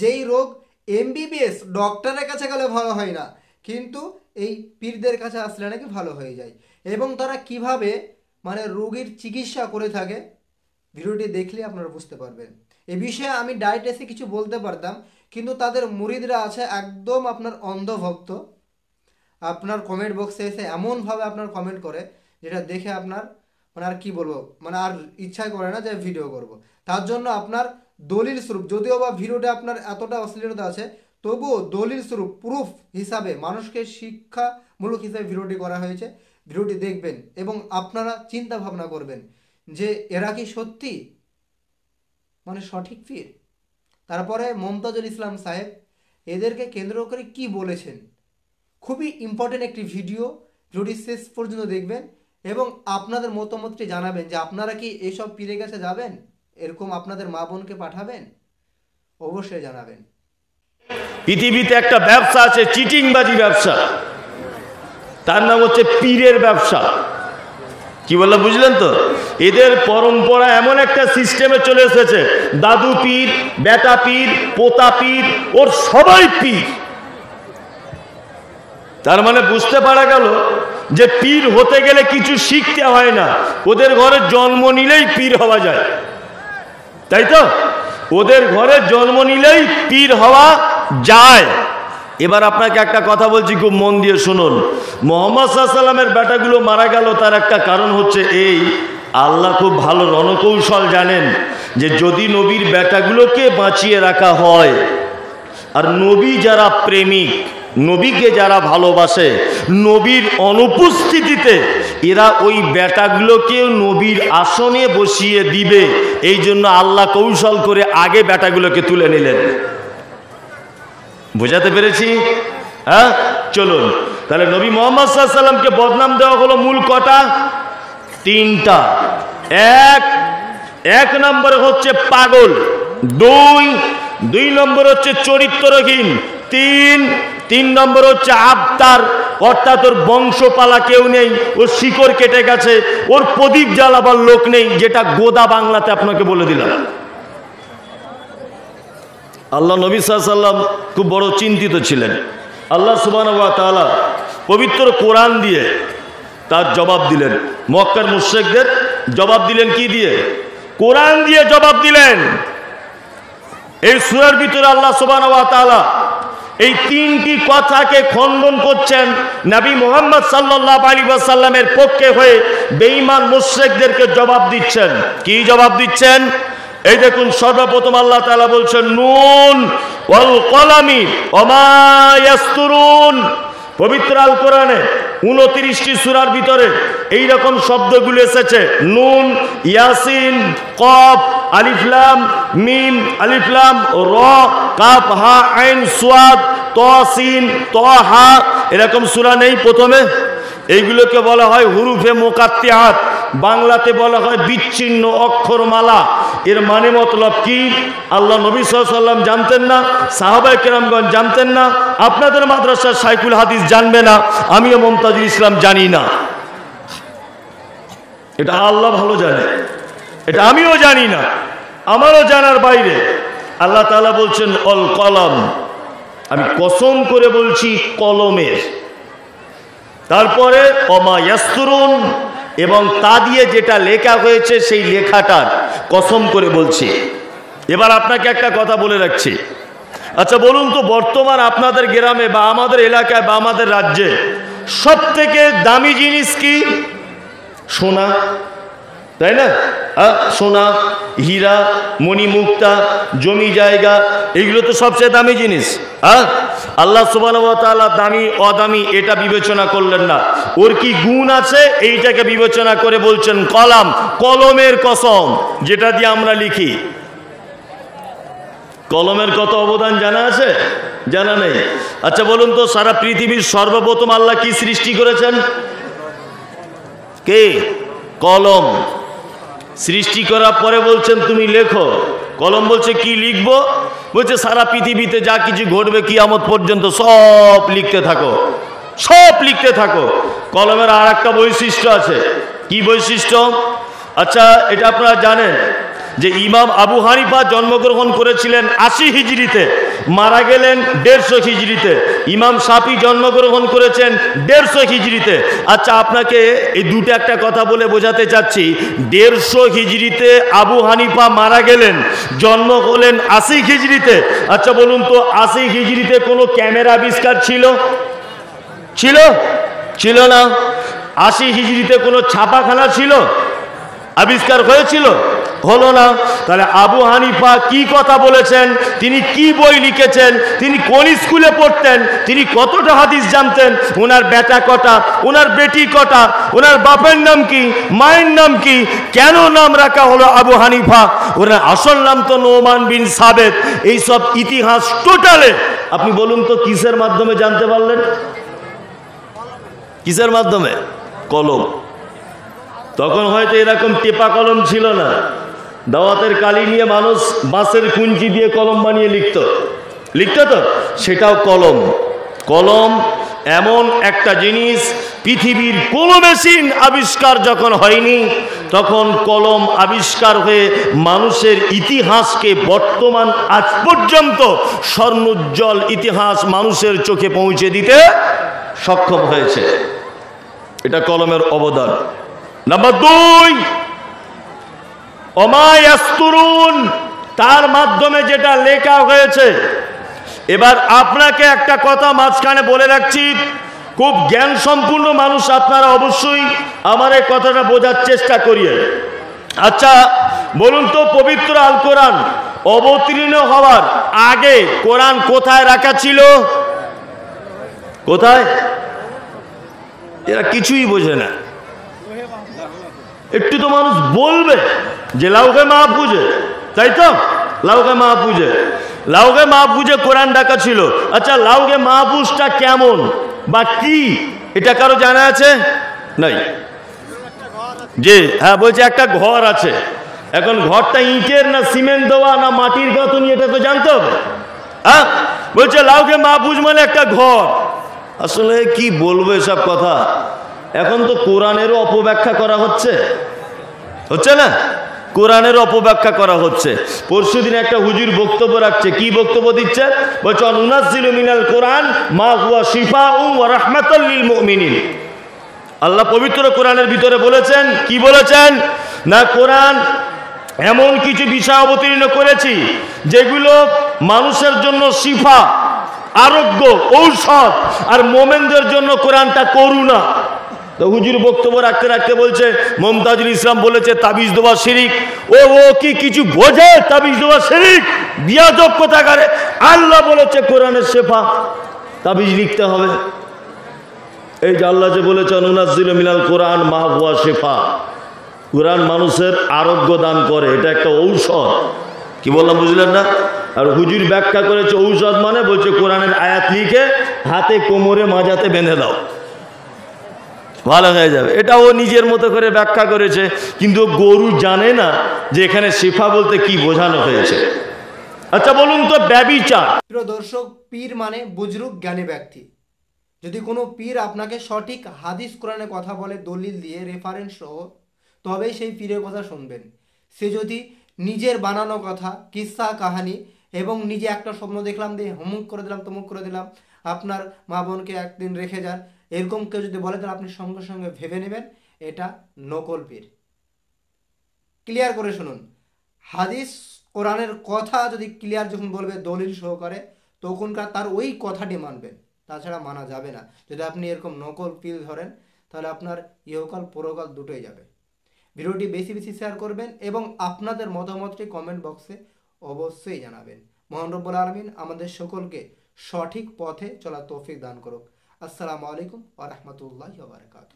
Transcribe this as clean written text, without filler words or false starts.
যেই রোগ এমবিবিএস ডক্টরের কাছে গেলে ভালো হয় না, কিন্তু এই পীরদের কাছে আসলে নাকি ভালো হয়ে যায়। এবং তারা কিভাবে মানে রোগীর চিকিৎসা করে থাকে, ভিডিওটি দেখলে আপনারা বুঝতে পারবেন। এ বিষয়ে আমি ডাইরেক্ট এসে কিছু বলতে পারতাম, কিন্তু তাদের মুরিদরা আছে একদম আপনার অন্ধভক্ত। আপনার কমেন্ট বক্সে এসে এমনভাবে আপনার কমেন্ট করে যেটা দেখে আপনার মানে আর কি বলবো, মানে আর ইচ্ছা করে না যে ভিডিও করব। তার জন্য আপনার দলিল স্বরূপ, যদিও বা ভিডিওটা আপনার এতটা অশ্লীলতা আছে, তবুও দলিল স্বরূপ প্রুফ হিসাবে মানুষকে শিক্ষামূলক হিসাবে ভিডিওটি করা হয়েছে। ভিডিওটি দেখবেন এবং আপনারা চিন্তা ভাবনা করবেন যে এরা কি সত্যি মানে সঠিক পীর। তারপরে মমতাজুল ইসলাম সাহেব এদেরকে কেন্দ্র করে কি বলেছেন, খুবই ইম্পর্টেন্ট একটি ভিডিও। ভিডিওটি শেষ পর্যন্ত দেখবেন এবং আপনাদের মতামতটি জানাবেন যে আপনারা কি এইসব পীরের কাছে যাবেন, এরকম আপনাদের মা বোনকে পাঠাবেন, অবশ্যই জানাবেন। পৃথিবীতে একটা ব্যবসা আছে, চিটিংবাজি ব্যবসা, তার নাম হচ্ছে পীরের ব্যবসা। কি বললাম বুঝলেন তো? এদের পরম্পরা এমন একটা সিস্টেমে চলে এসেছে, দাদু পীর, বেটা পীর, পোতা পীর, ওর সবাই পীর। তার মানে বুঝতে পারা গেল যে পীর হতে গেলে কিছু শিখতে হয় না, ওদের ঘরে জন্ম নিলেই পীর হওয়া যায়, তাই তো? ওদের ঘরে জন্ম নিলেই পীর হওয়া যায়। এবার আপনাকে একটা কথা বলছি, খুব মন দিয়ে শুনুন। মুহাম্মদ সাল্লাল্লাহু আলাইহি ওয়াসাল্লামের বেটাগুলো মারা গেল, তার একটা কারণ হচ্ছে এই, আল্লাহ খুব ভালো রণকৌশল জানেন যে যদি নবীর বেটাগুলোকে বাঁচিয়ে রাখা হয়, আর নবী যারা প্রেমিক, নবীকে যারা ভালোবাসে, নবীর অনুপস্থিতিতে এরা ওই বেটাগুলোকে নবীর আসনে বসিয়ে দিবে, এই জন্য আল্লাহ কৌশল করে আগে বেটাগুলোকে তুলে নিলেন। বোঝাতে পেরেছি? হ্যাঁ, চলুন তাহলে নবী মুহাম্মদ সাল্লাল্লাহু আলাইহি ওয়াসাল্লামকে বদনাম দেওয়া হলো মূল কটা? তিনটা। এক নম্বরে হচ্ছে পাগল, দুই নম্বর হচ্ছে চরিত্রহীন, তিন নম্বর হচ্ছে আবতার, অর্থাৎ ওর বংশপালা কেউ নেই, ওর শিকড় কেটে গেছে, ওর প্রদীপ জ্বালাবার লোক নেই, যেটা গোদা বাংলাতে আপনাকে বলে দিলাম। আল্লাহ নবী সাল্লাল্লাহু আলাইহি ওয়াসাল্লাম খুব বড় চিন্তিত ছিলেন। আল্লাহ সুবহানাহু ওয়া তাআলা পবিত্র কোরআন দিয়ে তার জবাব দিলেন। মক্কার মুশরিকদের জবাব দিলেন কি দিয়ে? কোরআন দিয়ে জবাব দিলেন। এই সূরার ভিতরে আল্লাহ সুবহানাহু ওয়া তাআলা এই তিনটি কথাকে খণ্ডন করছেন, নবী মুহাম্মদ সাল্লাল্লাহু আলাইহি ওয়াসাল্লামের পক্ষে হয়ে বেঈমান মুশরিকদেরকে জবাব দিচ্ছেন। কি জবাব দিচ্ছেন? এই দেখুন, সর্বপ্রথম আল্লাহ তাআলা বলছেন নুন ওয়াল কলামি ওমা ইয়াসতুরুন। পবিত্র আল কোরআনে 29টি সূরার ভিতরে এই রকম শব্দগুলো এসেছে, নুন, ইয়াসিন, কফ, আলিফ লাম মিম, আলিফ লাম র, কাফ হা আইন সাদ, তাসিন, তাহা, এরকম সূরা নেই প্রথমে? এইগুলোকে বলা হয় হুরুফে মুকাত্তিআত, বাংলাতে বলা হয় বিচ্ছিন্ন অক্ষরমালা। এর মানে মতলব কি? আল্লাহ নবী সাল্লাল্লাহু আলাইহি ওয়াসাল্লাম জানতেন না, সাহাবায়ে কেরামগণ জানতেন না, আপনাদের মাদ্রাসার শাইখুল হাদিস জানবে না, আমিও মমতাজুল ইসলাম জানি না। এটা আল্লাহ ভালো জানে, এটা আমিও জানি না, আমারও জানার বাইরে। আল্লাহ তাআলা বলছেন অল কলম, আমি কসম করে বলছি কলমের। তারপরে ওমা ইয়াসতুরুন, এবং তা দিয়ে যেটা লেখা হয়েছে সেই লেখাটার কসম করে বলছি। এবার আপনাকে একটা কথা বলে রাখছি, আচ্ছা বলুন তো, বর্তমান আপনাদের গ্রামে বা আমাদের এলাকায় বা আমাদের রাজ্যে সব থেকে দামি জিনিস কি? সোনা, তাই না? সোনা, হীরা, মণিমুক্তা, জমি জায়গা, এগুলো তো সবচেয়ে দামি জিনিস। আল্লাহ সুবহানাহু ওয়া তাআলা দামি অদামি এটা বিবেচনা করলেন না, ওর কি গুণ আছে এইটাকে বিবেচনা করে বলছেন কলম, কলমের কসম, যেটা দিয়ে আমরা লিখি। কলমের কত অবদান জানা আছে? জানা নেই? আচ্ছা বলুন তো, সারা পৃথিবীর সর্বপ্রথম আল্লাহ কি সৃষ্টি করেছেন? কে? কলম। সৃষ্টি করার পরে বলছেন তুমি লেখো। কলম বলছে কি লিখবো? বলছে সারা পৃথিবীতে যা কিছু ঘটবে কিয়ামত পর্যন্ত সব লিখতে থাকো, সব লিখতে থাকো। কলমের আর একটা বৈশিষ্ট্য আছে। কি বৈশিষ্ট্য? আচ্ছা এটা আপনারা জানেন যে ইমাম আবু হানিফা জন্মগ্রহণ করেছিলেন 80 হিজরিতে, মারা গেলেন 150 হিজরিতে। ইমাম শাফি জন্মগ্রহণ করেছেন 150 হিজরিতে। আচ্ছা, আপনাকে এই দুটো একটা কথা বলে বোঝাতে চাচ্ছি। 150 হিজরিতে আবু হানিফা মারা গেলেন, জন্ম হলেন 80 হিজরিতে। আচ্ছা বলুন তো, 80 হিজরিতে কোনো ক্যামেরা আবিষ্কার ছিল? ছিল না। 80 হিজরিতে কোনো ছাপাখানা ছিল? আবিষ্কার হয়েছিল? হলো না। তাহলে আবু হানিফা কি কথা বলেছেন, তিনি কি বই লিখেছেন, তিনি কোন স্কুলে পড়তেন, তিনি কতটা হাদিস জানতেন, ওনার বেটা কটা, ওনার বেটি কটা, ওনার বাপের নাম কি, মায়ের নাম কি, কেন নাম রাখা হলো আবু হানিফা, ওনার আসল নাম তো নোমান বিন সাবেত, এইসব ইতিহাস টোটালে আপনি বলুন তো কিসের মাধ্যমে জানতে পারলেন? কিসের মাধ্যমে? কলম। তখন হয়তো এরকম টেপা কলম ছিল না। দাওয়াতের কালি নিয়ে মানুষ বাঁশের কুঞ্চি দিয়ে কলম বানিয়ে লিখত তো, সেটাও কলম। কলম এমন একটা জিনিস, পৃথিবীর কোনো মেশিন আবিষ্কার যখন হয়নি তখন কলম আবিষ্কার হয়ে মানুষের ইতিহাসকে বর্তমান আজ পর্যন্ত স্বর্ণোজ্জ্বল ইতিহাস মানুষের চোখে পৌঁছে দিতে সক্ষম হয়েছে। এটা কলমের অবদান। নাম্বার 2, অমায়াস্তুরুন, তার মাধ্যমে যেটা লেখা হয়েছে। এবার আপনাকে একটা কথা মাঝখানে বলে রাখছি, খুব জ্ঞান সম্পূর্ণ মানুষ আপনারা অবশ্যই আমার এই কথাটা বোঝার চেষ্টা করিয়ে। আচ্ছা বলুন তো, পবিত্র আল কোরআন অবতীর্ণ হওয়ার আগে কোরআন কোথায় রাখা ছিল? কোথায়? এরা কিছুই বোঝে না। একটু তো মানুষ বলবে যে লাউহে মাহফুজে, তাই তো? লাউহে মাহফুজে কোরআন রাখা ছিল। আচ্ছা, লাউহে মাহফুজটা কেমন বা কি, এটা কারো জানা আছে? নাই। যে হ্যাঁ বলছে একটা ঘর আছে। এখন ঘরটা ইটের না সিমেন্ট দেওয়া না মাটির গাঁথনি, এটা তো জানতে হবে। হ্যাঁ বলছে লাউহে মাহফুজ মানে একটা ঘর। আসলে কি বলবো এসব কথা। এখন তো কোরআনেরও অপব্যাখ্যা করা হচ্ছে না? কোরআনের অপব্যাখ্যা করা হচ্ছে। পরশুদিন একটা হুজুর বক্তব্য রাখছে। কি বক্তব্য দিচ্ছে? বলছে নুনাজ্জিলু মিনাল কোরআন মা হুয়া শিফাউন ওয়া রাহমাতাল লিল মুমিনিন। আল্লাহ পবিত্র কোরআনের ভিতরে বলেছেন, কি বলেছেন না, কোরআন এমন কিছু বিষয় অবতীর্ণ করেছি যেগুলো মানুষের জন্য শিফা, আরোগ্য, ঔষধ, আর মোমেনদের জন্য কোরআনটা করুণা। তো হুজুর বক্তব্য রাখতে রাখতে বলছে মমতাজুল ইসলাম বলেছে তাবিজ দেওয়া শিরিক। ও কি কিছু বোঝে? তাবিজ দেওয়া শিরিক, বিয়াদব কোথাকারে। আল্লাহ বলেছে কোরআনের শেফা, তাবিজ লিখতে হবে। এই যে আল্লাহ যে বলেছে নুনাজ্জিলু মিনাল কোরআন মা হুয়া শিফা, কোরআন মানুষের আরোগ্য দান করে, এটা একটা ঔষধ। কি বললাম বুঝলেন না? আর হুজুর ব্যাখ্যা করেছে ঔষধ মানে, বলছে কোরআনের আয়াত লিখে হাতে কোমরে মাজাতে বেঁধে দাও, ভালো হয়ে যাবে। এটা ও নিজের মতো করে ব্যাখ্যা করেছে, কিন্তু গরু জানে না যে এখানে শিফা বলতে কি বোঝানো হয়েছে। আচ্ছা বলুন তো, ব্যভিচার। প্রিয় দর্শক, পীর মানে বুজরুক জ্ঞানী ব্যক্তি। যদি কোনো পীর আপনাকে সঠিক হাদিস কোরআনে কথা বলে দলিল দিয়ে রেফারেন্স সহ, তবেই সেই পীরের কথা শুনবেন। সে যদি নিজের বানানো কথা, কিস্সা কাহানি এবং নিজে একটা স্বপ্ন দেখলাম দিয়ে অমুক করে দিলাম তমুক করে দিলাম, আপনার মা বোনকে একদিন রেখে যান, এরকম কেউ যদি বলে দেন, আপনি সঙ্গে সঙ্গে ভেবে নেবেন এটা নকল পীর। ক্লিয়ার করে শুনুন, হাদিস কোরআনের কথা যদি ক্লিয়ার যখন বলবে দলিল সহকারে, তখনকার তার ওই কথাটি মানবেন, তাছাড়া মানা যাবে না। যদি আপনি এরকম নকল পীর ধরেন, তাহলে আপনার ইহকাল পরকাল দুটোই যাবে। ভিডিওটি বেশি বেশি শেয়ার করবেন এবং আপনাদের মতামতটি কমেন্ট বক্সে অবশ্যই জানাবেন। মহান রব্বুল আলামিন আমাদের সকলকে সঠিক পথে চলার তৌফিক দান করুক। আসসালামু আলাইকুম ওয়া রাহমাতুল্লাহি ওয়া বারাকাতুহু।